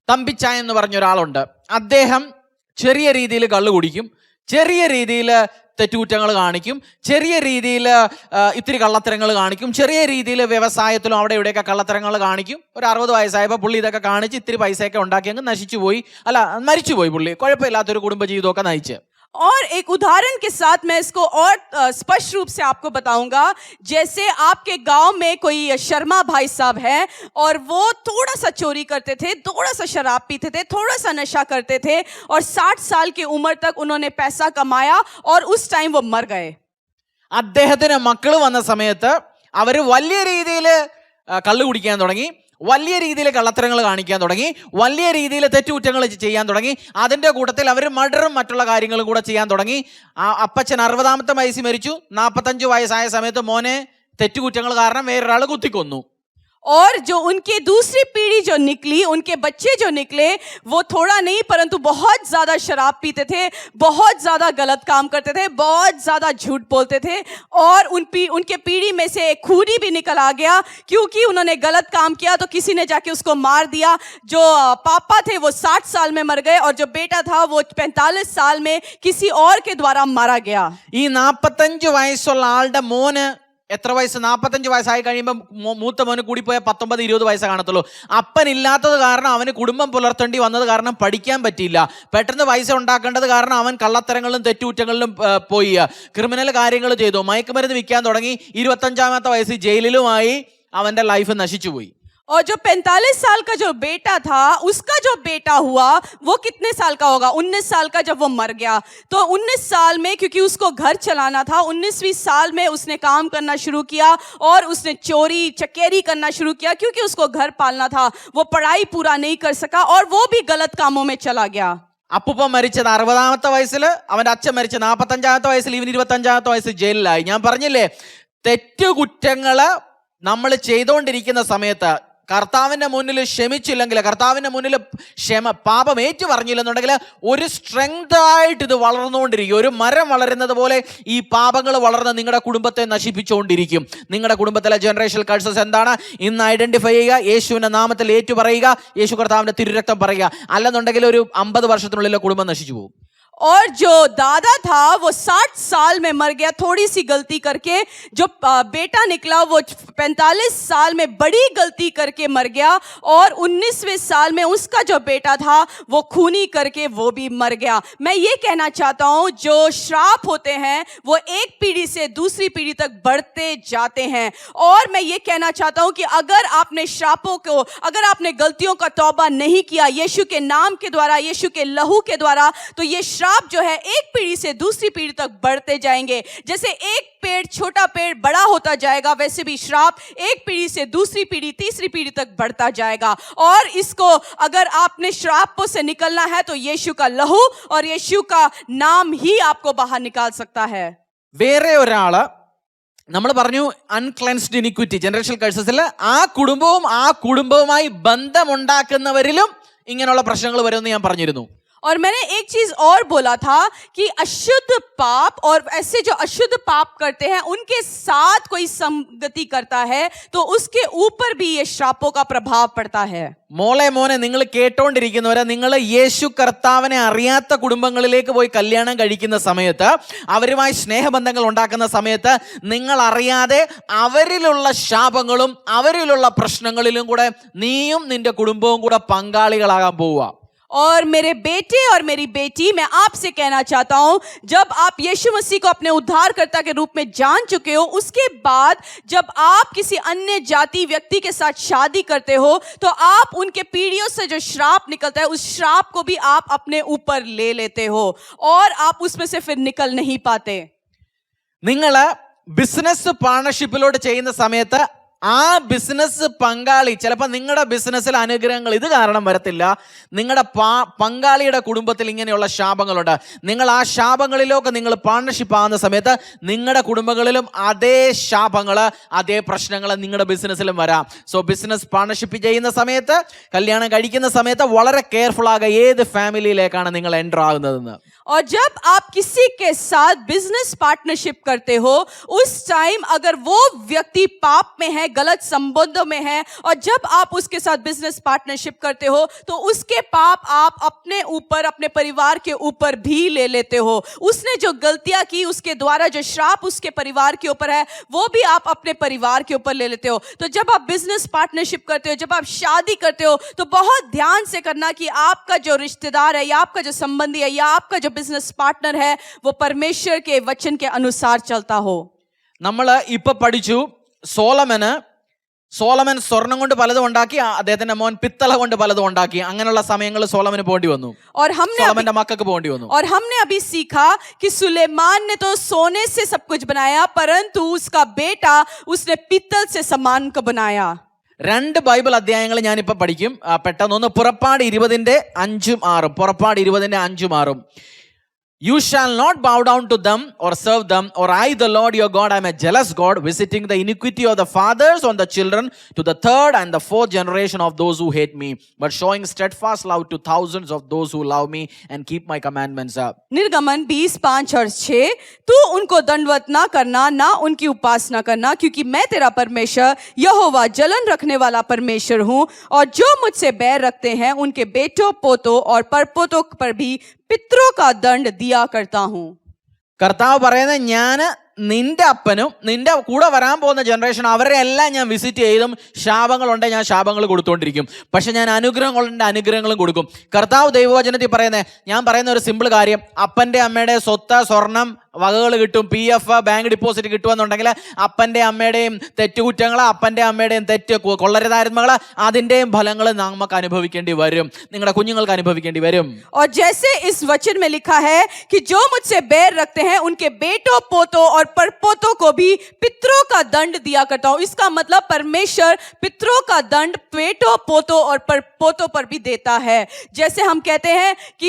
തമ്പിച്ചായ എന്ന് പറഞ്ഞ ഒരാളുണ്ട്. അദ്ദേഹം ചെറിയ രീതിയിൽ കള്ളു കുടിക്കും, ചെറിയ രീതിയിൽ തെറ്റുകുറ്റങ്ങൾ കാണിക്കും, ചെറിയ രീതിയിൽ ഇത്തിരി കള്ളത്തരങ്ങൾ കാണിക്കും, ചെറിയ രീതിയിൽ വ്യവസായത്തിലും അവിടെ ഇവിടെയൊക്കെ കള്ളത്തരങ്ങൾ കാണിക്കും. ഒരു 60 വയസ്സായപ്പോൾ പുള്ളി ഇതൊക്കെ കാണിച്ച് ഇത്തിരി പൈസയൊക്കെ ഉണ്ടാക്കി അങ്ങ് നശിച്ചുപോയി, അല്ല മരിച്ചുപോയി. പുള്ളി കുഴപ്പമില്ലാത്തൊരു കുടുംബജീവിതമൊക്കെ നയിച്ച്. और एक उदाहरण के साथ मैं इसको और स्पष्ट रूप से आपको बताऊंगा. जैसे आपके गांव में कोई शर्मा भाई साहब हैं और वो थोड़ा सा चोरी करते थे, थोड़ा सा शराब पीते थे, थोड़ा सा नशा करते थे और 60 साल की उम्र तक उन्होंने पैसा कमाया और उस टाइम वो मर गए. അദ്ദേഹത്തിന് മക്കൾ വന്ന സമയത്ത് അവർ വലിയ രീതിയിൽ കള്ളു കുടിക്കാൻ തുടങ്ങി, വലിയ രീതിയിൽ കള്ളത്തരങ്ങൾ കാണിക്കാൻ തുടങ്ങി, വലിയ രീതിയിൽ തെറ്റുകുറ്റങ്ങൾ ചെയ്യാൻ തുടങ്ങി. അതിൻ്റെ കൂട്ടത്തിൽ അവർ മർഡറും മറ്റുള്ള കാര്യങ്ങളും കൂടെ ചെയ്യാൻ തുടങ്ങി. ആ അപ്പച്ചൻ 60ാമത്തെ വയസ്സിൽ മരിച്ചു. 45 വയസ്സായ സമയത്ത് മോനെ തെറ്റുകുറ്റങ്ങൾ കാരണം വേറൊരാൾ കുത്തിക്കൊന്നു. और जो उनकी दूसरी पीढ़ी जो निकली, उनके बच्चे जो निकले, वो थोड़ा नहीं परंतु बहुत ज्यादा शराब पीते थे, बहुत ज्यादा गलत काम करते थे, बहुत ज्यादा झूठ बोलते थे और उनके पीढ़ी में से एक खूनी भी निकल आ गया क्योंकि उन्होंने गलत काम किया तो किसी ने जाके उसको मार दिया. जो पापा थे वो 60 साल में मर गए और जो बेटा था वो 45 साल में किसी और के द्वारा मारा गया. ഈ 45 വയസ്സുള്ള ആളുടെ മോന് എത്ര വയസ്സ്? 45 വയസ്സായി കഴിയുമ്പോൾ മൂത്ത മോന് കൂടിപ്പോയാൽ 19-20 വയസ്സ് കാണത്തുള്ളൂ. അപ്പനില്ലാത്തത് കാരണം അവന് കുടുംബം പുലർത്തേണ്ടി വന്നത് കാരണം പഠിക്കാൻ പറ്റിയില്ല. പെട്ടെന്ന് പൈസ ഉണ്ടാക്കേണ്ടത് കാരണം അവൻ കള്ളത്തരങ്ങളിലും തെറ്റുകുറ്റങ്ങളിലും പോയി ക്രിമിനൽ കാര്യങ്ങൾ ചെയ്തു, മയക്കുമരുന്ന് വിൽക്കാൻ തുടങ്ങി. 25ാമത്തെ വയസ്സിൽ ജയിലിലുമായി. അവൻ്റെ ലൈഫ് നശിച്ചുപോയി. और जो 45 साल का जो बेटा था, उसका जो बेटा हुआ वो कितने साल का होगा? 19 साल का जब वो मर गया. तो 19 साल में, क्योंकि उसको घर चलाना था, 19वीं साल में उसने काम करना शुरू किया और उसने चोरी चकेरी करना शुरू किया क्योंकि उसको घर पालना था. वो पढ़ाई पूरा नहीं कर सका और वो भी गलत कामों में चला गया. അപ്പൂപ്പൻ മരിച്ചത് 60ാമത്തെ വയസ്സിൽ, അവൻ്റെ അച്ഛൻ മരിച്ച 45ാമത്തെ വയസ്സിൽ, ഇവൻ 25ാമത്തെ വയസ്സിൽ ജയിലിലായി. ഞാൻ പറഞ്ഞില്ലേ, തെറ്റുകുറ്റങ്ങൾ നമ്മൾ ചെയ്തുകൊണ്ടിരിക്കുന്ന സമയത്ത് കർത്താവിൻ്റെ മുന്നിൽ ക്ഷമിച്ചില്ലെങ്കിൽ, കർത്താവിൻ്റെ മുന്നിൽ പാപം ഏറ്റു പറഞ്ഞില്ലെന്നുണ്ടെങ്കിൽ ഒരു സ്ട്രെങ്ത് ആയിട്ട് ഇത് വളർന്നുകൊണ്ടിരിക്കും. ഒരു മരം വളരുന്നത് പോലെ ഈ പാപങ്ങൾ വളർന്ന് നിങ്ങളുടെ കുടുംബത്തെ നശിപ്പിച്ചുകൊണ്ടിരിക്കും. നിങ്ങളുടെ കുടുംബത്തിലെ ജനറേഷണൽ കഴ്സസ് എന്താണ്? ഇന്ന് ഐഡന്റിഫൈ ചെയ്യുക, യേശുവിൻ്റെ നാമത്തിൽ ഏറ്റു പറയുക, യേശു കർത്താവിൻ്റെ തിരുരക്തം പറയുക. അല്ലെന്നുണ്ടെങ്കിൽ ഒരു 50 വർഷത്തിനുള്ളിൽ കുടുംബം നശിച്ചു പോകും. और जो दादा था वो 60 साल में मर गया थोड़ी सी गलती करके. जो बेटा निकला वो 45 साल में बड़ी गलती करके मर गया और 19वें साल में उसका जो बेटा था वो खूनी करके वो भी मर गया. मैं ये कहना चाहता हूँ, जो श्राप होते हैं वो एक पीढ़ी से दूसरी पीढ़ी तक बढ़ते जाते हैं. और मैं ये कहना चाहता हूँ कि अगर आपने श्रापों को, अगर आपने गलतियों का तौबा नहीं किया यीशु के नाम के द्वारा, यीशु के लहू के द्वारा, तो ये श्राप जो है एक पीढ़ी से दूसरी पीढ़ी तक बढ़ते जाएंगे. जैसे एक पेड़, छोटा पेड़ बड़ा होता जाएगा, वैसे भी श्राप एक पीढ़ी से दूसरी पीढ़ी, तीसरी पीढ़ी तक बढ़ता जाएगा. और इसको अगर आपने श्रापों से निकलना है तो यीशु का लहू और यीशु का नाम ही आपको बाहर निकाल सकता है. വേറെ ഒരാള് നമ്മൾ പറഞ്ഞു അൺക്ലെൻസ്ഡ് ഇനിക്വിറ്റി, ജനറേഷണൽ കഴ്സസിൽ ആ കുടുംബവുമായി ബന്ധമുണ്ടാക്കുന്നവരിലും ഇങ്ങനെയുള്ള പ്രശ്നങ്ങൾ വരുമെന്ന് ഞാൻ പറഞ്ഞിരുന്നു. और मैंने एक चीज और बोला था कि अशुद्ध पाप और ऐसे जो अशुद्ध पाप करते हैं उनके साथ कोई संगति करता है तो उसके ऊपर भी ये श्रापों का प्रभाव पड़ता है. മോളെ മോനെ നിങ്ങൾ കേട്ടോണ്ടിരിക്കുന്നവരെ, നിങ്ങൾ യേശു കർത്താവിനെ അറിയാത്ത കുടുംബങ്ങളിലേക്ക് പോയി കല്യാണം കഴിക്കുന്ന സമയത്ത്, അവരുമായി സ്നേഹബന്ധങ്ങൾ ഉണ്ടാക്കുന്ന സമയത്ത് നിങ്ങൾ അറിയാതെ അവരിലുള്ള ശാപങ്ങളും അവരിലുള്ള പ്രശ്നങ്ങളിലും കൂടെ നീയും നിന്റെ കുടുംബവും കൂടെ പങ്കാളികളാകാൻ പോവുക. और मेरे बेटे और मेरी बेटी, मैं आपसे कहना चाहता हूं, जब आप यीशु मसीह को अपने उद्धारकर्ता के रूप में जान चुके हो, उसके बाद जब आप किसी अन्य जाति व्यक्ति के साथ शादी करते हो तो आप उनके पीढ़ियों से जो श्राप निकलता है उस श्राप को भी आप अपने ऊपर ले लेते हो और आप उसमें से फिर निकल नहीं पाते. നിങ്ങൾ ബിസിനസ് പാർട്ണർഷിപ്പിലോട്ട് ചെയ്യുന്ന സമയത്ത് ആ ബിസിനസ് പങ്കാളി, ചിലപ്പോൾ നിങ്ങളുടെ ബിസിനസ്സിൽ അനുഗ്രഹങ്ങൾ ഇത് കാരണം വരത്തില്ല, നിങ്ങളുടെ പങ്കാളിയുടെ കുടുംബത്തിൽ ഇങ്ങനെയുള്ള ശാപങ്ങളുണ്ട്. നിങ്ങൾ ആ ശാപങ്ങളിലൊക്കെ നിങ്ങൾ പാർട്ണർഷിപ്പ് ആകുന്ന സമയത്ത് നിങ്ങളുടെ കുടുംബങ്ങളിലും അതേ ശാപങ്ങൾ, അതേ പ്രശ്നങ്ങൾ നിങ്ങളുടെ ബിസിനസ്സിലും വരാം. സോ ബിസിനസ് പാർട്ണർഷിപ്പ് ചെയ്യുന്ന സമയത്ത്, കല്യാണം കഴിക്കുന്ന സമയത്ത് വളരെ കെയർഫുൾ ആകുക ഏത് ഫാമിലിയിലേക്കാണ് നിങ്ങൾ എൻ്റർ ആകുന്നതെന്ന്. और जब आप किसी के साथ बिजनेस पार्टनरशिप करते हो उस टाइम अगर वो व्यक्ति पाप में है, गलत संबंधों में है, और जब आप उसके साथ बिजनेस पार्टनरशिप करते हो तो उसके पाप आप अपने ऊपर, अपने परिवार के ऊपर भी ले लेते हो. उसने जो गलतियां की उसके द्वारा जो श्राप उसके परिवार के ऊपर है वो भी आप अपने परिवार के ऊपर ले लेते हो. तो जब आप बिजनेस पार्टनरशिप करते हो, जब आप शादी करते हो तो बहुत ध्यान से करना कि आपका जो रिश्तेदार है या आपका जो संबंधी है या आपका जो बिजनेस पार्टनर है वो परमेश्वर के वचन के अनुसार चलता हो. നമ്മൾ ഇപ്പൊ പഠിച്ചു സോളമൻ സ്വർണം കൊണ്ട് പലതും ഉണ്ടാക്കി, അദ്ദേഹത്തിന്റെ മോൻ പിത്തള കൊണ്ട് പലതും ഉണ്ടാക്കി. അങ്ങനെയുള്ള സമയങ്ങളിൽ സോളമന് പോണ്ടി വന്നു, സോളമന്റെ മക്കൾക്ക് പോണ്ടി വന്നു. और हमने अभी सीखा कि सुलेमान ने तो सोने से सब कुछ बनाया परंतु उसका बेटा उसने पीतल से सामान को बनाया. രണ്ട് ബൈബിൾ അധ്യായങ്ങൾ ഞാനിപ്പോൾ പഠിക്കും പെട്ടെന്ന്. ഒന്ന് പുറപ്പാട് 20:5-6. പുറപ്പാട് 20:5-6. You shall not bow down to them or serve them, or I, the Lord your God, I am a jealous God, visiting the iniquity of the fathers on the children to the third and the fourth generation of those who hate me, but showing steadfast love to thousands of those who love me and keep my commandments. निर्गमन 20:5 और 6. तू उनको दंडवत ना करना, ना उनकी उपासना करना, क्योंकि मैं तेरा परमेश्वर यहोवा जलन रखने वाला परमेश्वर हूँ, और जो मुझसे बैर रखते हैं उनके बेटों, पोतों और परपोतों पर भी पितरों का दंड दिया करता हूँ. കർത്താവ് പറയുന്നത്, ഞാൻ നിന്റെ അപ്പനും നിന്റെ കൂടെ വരാൻ പോകുന്ന ജനറേഷൻ അവരെ എല്ലാം ഞാൻ വിസിറ്റ് ചെയ്തും ശാപങ്ങളുണ്ടെങ്കിൽ ഞാൻ ശാപങ്ങൾ കൊടുത്തുകൊണ്ടിരിക്കും, പക്ഷെ ഞാൻ അനുഗ്രഹങ്ങളുണ്ട് അനുഗ്രഹങ്ങളും കൊടുക്കും. കർത്താവ് ദൈവവചനത്തിൽ പറയുന്നത്, ഞാൻ പറയുന്ന ഒരു സിമ്പിൾ കാര്യം, അപ്പൻ്റെ അമ്മയുടെ സ്വത്ത്, സ്വർണം, വകകൾ കിട്ടും, PF, ബാങ്ക് ഡിപ്പോസിറ്റ് കിട്ടുമെന്നുണ്ടെങ്കിൽ അപ്പൻ്റെ അമ്മയുടെയും തെറ്റുകുറ്റങ്ങൾ, അപ്പൻ്റെ അമ്മയുടെയും തെറ്റ് കൊള്ളരുതായ്മകൾ, അതിൻ്റെയും ഫലങ്ങൾ നമുക്ക് അനുഭവിക്കേണ്ടി വരും, നിങ്ങളുടെ കുഞ്ഞുങ്ങൾക്ക് അനുഭവിക്കേണ്ടി വരും. और जैसे इस वचन में लिखा है कि जो मुझसे बैर रखते हैं उनके बेटों, पोतों और परपोतों को भी पितरों का दंड दिया करता हूं. इसका मतलब परमेश्वर पितरों का दंड बेटों, पोतों और परपोतों पर भी देता है. जैसे हम कहते हैं कि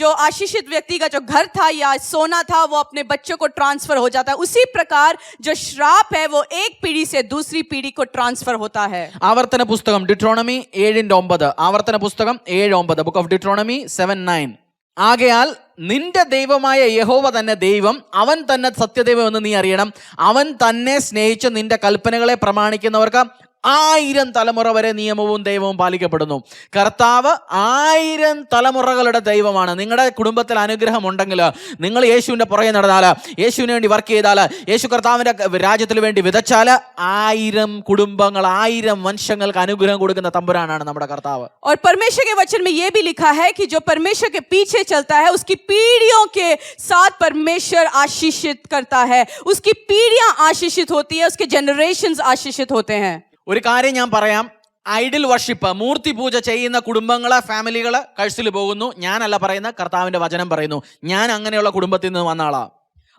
जो आशीषित व्यक्ति का जो घर था या सोना था वो अपने बच्चों को ट्रांसफर हो जाता है, उसी प्रकार जो श्राप है वो एक पीढ़ी से दूसरी पीढ़ी को ट्रांसफर होता है. ആവർത്തന പുസ്തകം ഡിട്രോണമി 7:9. ആവർത്തന പുസ്തകം 7:9. Book of Deuteronomy 7:9. ആകയാൽ നിന്റെ ദൈവമായ യഹോവ തന്നെ ദൈവം, അവൻ തന്നെ സത്യദൈവം എന്ന് നീ അറിയണം. അവൻ തന്നെ സ്നേഹിച്ച് നിന്റെ കൽപ്പനകളെ പ്രമാണിക്കുന്നവർക്ക് 1000 തലമുറ വരെ നിയമവും ദൈവവും പാലിക്കപ്പെടുന്നു. കർത്താവ് 1000 തലമുറകളുടെ ദൈവമാണ്. നിങ്ങളുടെ കുടുംബത്തിൽ അനുഗ്രഹം ഉണ്ടെങ്കിൽ, നിങ്ങൾ യേശുവിൻ്റെ പുറകെ നടന്നാൽ, യേശുവിന് വേണ്ടി വർക്ക് ചെയ്താൽ, യേശു കർത്താവിൻ്റെ രാജ്യത്തിന് വേണ്ടി വിതച്ചാൽ 1000 കുടുംബങ്ങൾ, 1000 വംശങ്ങൾക്ക് അനുഗ്രഹം കൊടുക്കുന്ന തമ്പുരാനാണ് നമ്മുടെ കർത്താവ്. और परमेश्वर के वचन में यह भी लिखा है कि जो परमेश्वर के पीछे चलता है उसकी पीढ़ियों के साथ परमेश्वर आशीषित करता है, उसकी पीढ़ियां आशीषित होती है, उसके जनरेशंस आशीषित होते हैं. ഒരു കാര്യം ഞാൻ പറയാം, ഐഡിൽ വർഷിപ്പ്, മൂർത്തി പൂജ ചെയ്യുന്ന കുടുംബങ്ങള്, ഫാമിലികള് കഴ്സിൽ പോകുന്നു. ഞാനല്ല പറയുന്ന, കർത്താവിന്റെ വചനം പറയുന്നു. ഞാൻ അങ്ങനെയുള്ള കുടുംബത്തിൽ നിന്ന് വന്ന ആളാ.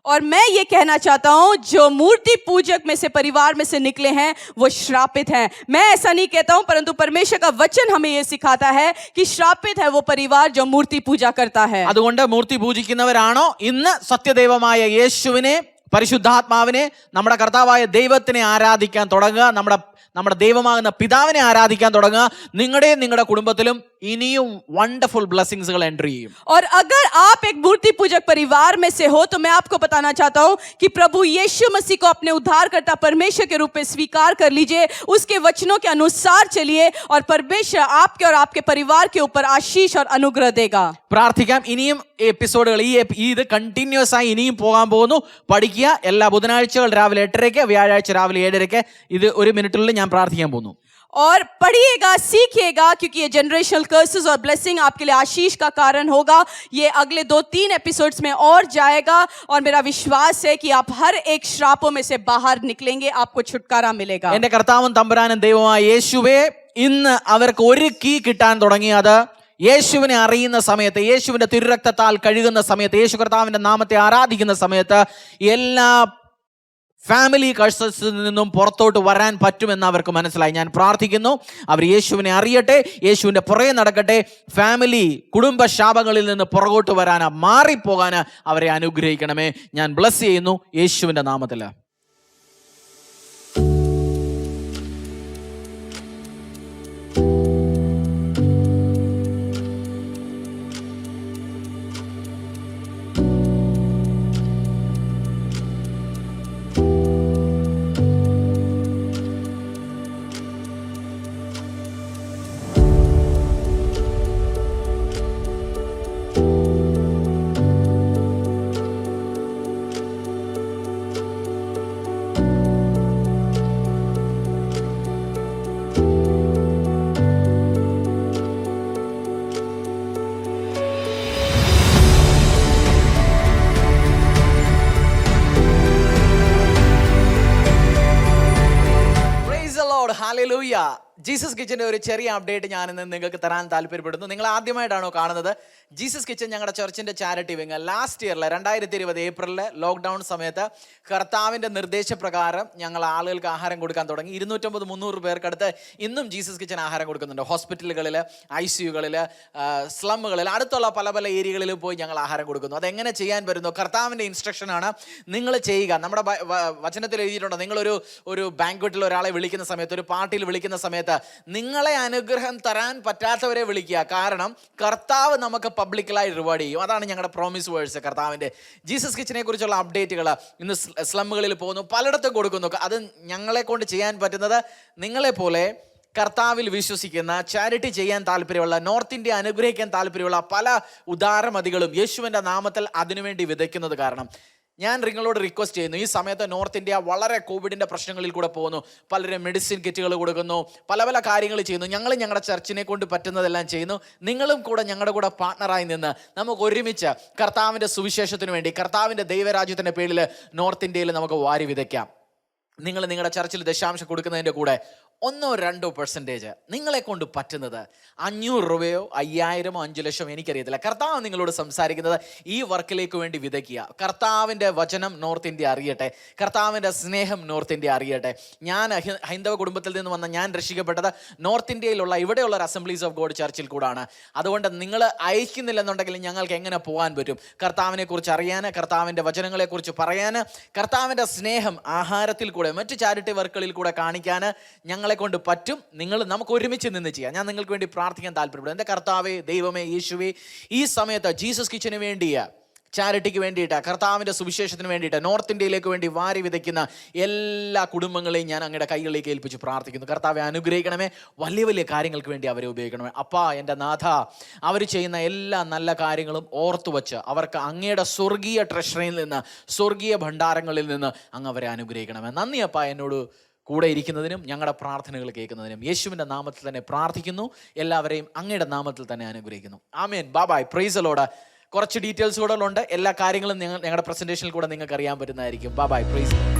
और मैं ये कहना चाहता हूँ, जो मूर्ति पूजक में से, परिवार में से निकले हैं वो श्रापित हैं. मैं ऐसा नहीं कहता हूँ, परंतु परमेश्वर का वचन हमें ये सिखाता है कि श्रापित है वो परिवार जो मूर्ति पूजा करता है. അതുകൊണ്ട് മൂർത്തി പൂജിക്കുന്നവരാണോ ഇന്ന് സത്യദൈവമായ യേശുവിനെ, പരിശുദ്ധാത്മാവിനെ, നമ്മുടെ കർത്താവായ ദൈവത്തിനെ ആരാധിക്കാൻ തുടങ്ങുക, നമ്മുടെ ദൈവമാകുന്ന പിതാവിനെ ആരാധിക്കാൻ തുടങ്ങുക. നിങ്ങളുടെയും നിങ്ങളുടെ കുടുംബത്തിലും ഇനിയും വണ്ടർഫുൾ ബ്ലെസ്സിങ്സുകൾ എൻട്രി ചെയ്യും. और अगर आप एक मूर्ति पूजक परिवार में से हो तो मैं आपको बताना चाहता हूं कि प्रभु यीशु मसीह को अपने उद्धारकर्ता परमेश्वर के रूप में स्वीकार कर लीजिए, उसके वचनों के अनुसार चलिए और परमेश्वर आपके और आपके परिवार के ऊपर आशीष और अनुग्रह देगा. പ്രാർത്ഥിക്കാം. ഇനിയും എപ്പിസോഡുകൾ ഇത് കണ്ടിന്യൂസ് ആയി ഇനിയും പോകാൻ പോകുന്നു. പഠിക്കുക. എല്ലാ ബുധനാഴ്ചകൾ രാവിലെ 8:30, വ്യാഴാഴ്ച രാവിലെ 7:30. ഇത് 1 മിനിറ്റിനുള്ളിൽ ഞാൻ പ്രാർത്ഥിക്കാൻ പോകുന്നു. और पढ़िएगा, सीखिएगा, क्योंकि ये जनरेशनल कर्सेस और ब्लेसिंग आपके लिए आशीष का कारण होगा. ये अगले 2-3 एपिसोड्स में और जाएगा और मेरा विश्वास है कि आप हर एक श्रापों में से बाहर निकलेंगे, आपको छुटकारा मिलेगा. എന്റെ കർത്താവും തമ്പുരാനും ദൈവമായ യേശുവേ, ഇന്ന് അവർക്ക് ഒരു കീ കിട്ടാൻ തുടങ്ങിയത് യേശുവിനെ അറിയുന്ന സമയത്ത്, യേശുവിന്റെ തിരുരക്തത്താൽ കഴുകുന്ന സമയത്ത്, യേശു കർത്താവിന്റെ നാമത്തെ ആരാധിക്കുന്ന സമയത്ത് എല്ലാ ഫാമിലി കഴ്സസിൽ നിന്നും പുറത്തോട്ട് വരാൻ പറ്റുമെന്ന് അവർക്ക് മനസ്സിലായി. ഞാൻ പ്രാർത്ഥിക്കുന്നു, അവർ യേശുവിനെ അറിയട്ടെ, യേശുവിൻ്റെ പുറകെ നടക്കട്ടെ. ഫാമിലി കുടുംബ ശാപങ്ങളിൽ നിന്ന് പുറകോട്ട് വരാൻ, മാറിപ്പോകാൻ അവരെ അനുഗ്രഹിക്കണമേ. ഞാൻ ബ്ലസ് ചെയ്യുന്നു യേശുവിൻ്റെ നാമത്തിൽ. ഹല്ലേലൂയ. ജീസസ് കിച്ചൻ്റെ ഒരു ചെറിയ അപ്ഡേറ്റ് ഞാൻ ഇന്ന് നിങ്ങൾക്ക് തരാൻ താല്പര്യപ്പെടുന്നു. നിങ്ങൾ ആദ്യമായിട്ടാണോ കാണുന്നത്? ജീസസ് കിച്ചൻ ഞങ്ങളുടെ ചർച്ചിൻ്റെ ചാരിറ്റി വിങ് ലാസ്റ്റ് ഇയറിൽ 2020 ഏപ്രിലിൽ ലോക്ക്ഡൗൺ സമയത്ത് കർത്താവിൻ്റെ നിർദ്ദേശപ്രകാരം ഞങ്ങൾ ആളുകൾക്ക് ആഹാരം കൊടുക്കാൻ തുടങ്ങി. 250-300 പേർക്കടുത്ത് ഇന്നും ജീസസ് കിച്ചൻ ആഹാരം കൊടുക്കുന്നുണ്ട്. ഹോസ്പിറ്റലുകളിൽ, ICUകളിൽ, സ്ലമ്മുകളിൽ, അടുത്തുള്ള പല പല ഏരിയകളിൽ പോയി ഞങ്ങൾ ആഹാരം കൊടുക്കുന്നു. അതെങ്ങനെ ചെയ്യാൻ പറ്റുന്നു? കർത്താവിൻ്റെ ഇൻസ്ട്രക്ഷനാണ് നിങ്ങൾ ചെയ്യുക. നമ്മുടെ വചനത്തിൽ എഴുതിയിട്ടുണ്ട്, നിങ്ങളൊരു ബാങ്ക്വറ്റിൽ ഒരാളെ വിളിക്കുന്ന സമയത്ത്, ഒരു പാർട്ടിയിൽ വിളിക്കുന്ന സമയത്ത് നിങ്ങളെ അനുഗ്രഹം തരാൻ പറ്റാത്തവരെ വിളിക്കുക. കാരണം കർത്താവ് നമുക്ക് പബ്ലിക്കലായി റിവാർഡ് ചെയ്യും. അതാണ് ഞങ്ങളുടെ പ്രോമിസ് വേഴ്സ് കർത്താവിൻ്റെ. ജീസസ് കിച്ചനെ കുറിച്ചുള്ള അപ്ഡേറ്റുകൾ ഇന്ന് സ്ലമ്മുകളിൽ പോകുന്നു, പലയിടത്തും കൊടുക്കുന്നു. അത് ഞങ്ങളെ കൊണ്ട് ചെയ്യാൻ പറ്റുന്നത് നിങ്ങളെപ്പോലെ കർത്താവിൽ വിശ്വസിക്കുന്ന, ചാരിറ്റി ചെയ്യാൻ താല്പര്യമുള്ള, നോർത്ത് ഇന്ത്യ അനുഗ്രഹിക്കാൻ താല്പര്യമുള്ള പല ഉദാരമതികളും യേശുവിൻ്റെ നാമത്തിൽ അതിനുവേണ്ടി വിതയ്ക്കുന്നത്. കാരണം ഞാൻ നിങ്ങളോട് റിക്വസ്റ്റ് ചെയ്യുന്നു, ഈ സമയത്ത് നോർത്ത് ഇന്ത്യ വളരെ കോവിഡിൻ്റെ പ്രശ്നങ്ങളിൽ കൂടെ പോകുന്നു. പലരും മെഡിസിൻ കിറ്റുകൾ കൊടുക്കുന്നു, പല പല കാര്യങ്ങൾ ചെയ്യുന്നു. ഞങ്ങളുടെ ചർച്ചിനെ കൊണ്ട് പറ്റുന്നതെല്ലാം ചെയ്യുന്നു. നിങ്ങളും കൂടെ ഞങ്ങളുടെ കൂടെ പാർട്ണറായി നിന്ന് നമുക്ക് ഒരുമിച്ച് കർത്താവിൻ്റെ സുവിശേഷത്തിന് വേണ്ടി, കർത്താവിൻ്റെ ദൈവരാജ്യത്തിൻ്റെ പേരിൽ നോർത്ത് ഇന്ത്യയിൽ നമുക്ക് വാരി വിതയ്ക്കാം. നിങ്ങൾ നിങ്ങളുടെ ചർച്ചിൽ ദശാംശം കൊടുക്കുന്നതിൻ്റെ കൂടെ 1-2% നിങ്ങളെ കൊണ്ട് പറ്റുന്നത് 500 രൂപയോ 5000, 5 ലക്ഷം എനിക്കറിയത്തില്ല. കർത്താവ് നിങ്ങളോട് സംസാരിക്കുന്നത് ഈ വർക്കിലേക്ക് വേണ്ടി വിതയ്ക്കുക. കർത്താവിൻ്റെ വചനം നോർത്ത് ഇന്ത്യ അറിയട്ടെ, കർത്താവിൻ്റെ സ്നേഹം നോർത്ത് ഇന്ത്യ അറിയട്ടെ. ഞാൻ ഹൈന്ദവ കുടുംബത്തിൽ നിന്ന് വന്ന ഞാൻ രക്ഷിക്കപ്പെട്ടത് നോർത്ത് ഇന്ത്യയിലുള്ള ഇവിടെയുള്ള ഒരു അസംബ്ലീസ് ഓഫ് ഗോഡ് ചർച്ചിൽ കൂടാണ്. അതുകൊണ്ട് നിങ്ങൾ അയക്കുന്നില്ലെന്നുണ്ടെങ്കിൽ ഞങ്ങൾക്ക് എങ്ങനെ പോകാൻ പറ്റും? കർത്താവിനെ കുറിച്ച് അറിയാൻ, കർത്താവിൻ്റെ വചനങ്ങളെക്കുറിച്ച് പറയാൻ, കർത്താവിൻ്റെ സ്നേഹം ആഹാരത്തിൽ കൂടെ, മറ്റ് ചാരിറ്റി വർക്കുകളിൽ കൂടെ കാണിക്കാൻ ഞങ്ങളെ കൊണ്ട് പറ്റും. നമുക്ക് ഒരുമിച്ച് നിന്ന് ചെയ്യാം. ഞാൻ നിങ്ങൾക്ക് വേണ്ടി പ്രാർത്ഥിക്കാൻ താല്പര്യപ്പെടും. എൻ്റെ കർത്താവേ, ദൈവമേ, യേശുവേ, ഈ സമയത്ത് ജീസസ് കിച്ചന് വേണ്ടിയ ചാരിറ്റിക്ക് വേണ്ടിയിട്ട്, കർത്താവിൻ്റെ സുവിശേഷത്തിന് വേണ്ടിയിട്ട്, നോർത്ത് ഇന്ത്യയിലേക്ക് വേണ്ടി വാരി വിതയ്ക്കുന്ന എല്ലാ കുടുംബങ്ങളെയും ഞാൻ അങ്ങയുടെ കൈകളിലേക്ക് ഏൽപ്പിച്ച് പ്രാർത്ഥിക്കുന്നു. കർത്താവെ അനുഗ്രഹിക്കണമേ. വലിയ വലിയ കാര്യങ്ങൾക്ക് വേണ്ടി അവരെ ഉപയോഗിക്കണമേ. അപ്പാ, എൻ്റെ നാഥ, അവർ ചെയ്യുന്ന എല്ലാ നല്ല കാര്യങ്ങളും ഓർത്തു വച്ച് അവർക്ക് അങ്ങയുടെ സ്വർഗീയ ട്രഷറിയിൽ നിന്ന്, സ്വർഗീയ ഭണ്ഡാരങ്ങളിൽ നിന്ന് അങ്ങ് അവരെ അനുഗ്രഹിക്കണമേ. നന്ദി അപ്പാ, എന്നോട് കൂടെ ഇരിക്കുന്നതിനും ഞങ്ങളുടെ പ്രാർത്ഥനകൾ കേൾക്കുന്നതിനും. യേശുവിൻ്റെ നാമത്തിൽ തന്നെ പ്രാർത്ഥിക്കുന്നു. എല്ലാവരെയും അങ്ങയുടെ നാമത്തിൽ തന്നെ അനുഗ്രഹിക്കുന്നു. ആമേൻ. ബായ്. Price the Lord. കുറച്ച് ഡീറ്റെയിൽസ് കൂടെ ഉണ്ട്. എല്ലാ കാര്യങ്ങളും ഞങ്ങളുടെ പ്രസൻറ്റേഷനിൽ കൂടെ നിങ്ങൾക്ക് അറിയാൻ പറ്റുന്നതായിരിക്കും. ബായ്. പ്രൈസ്.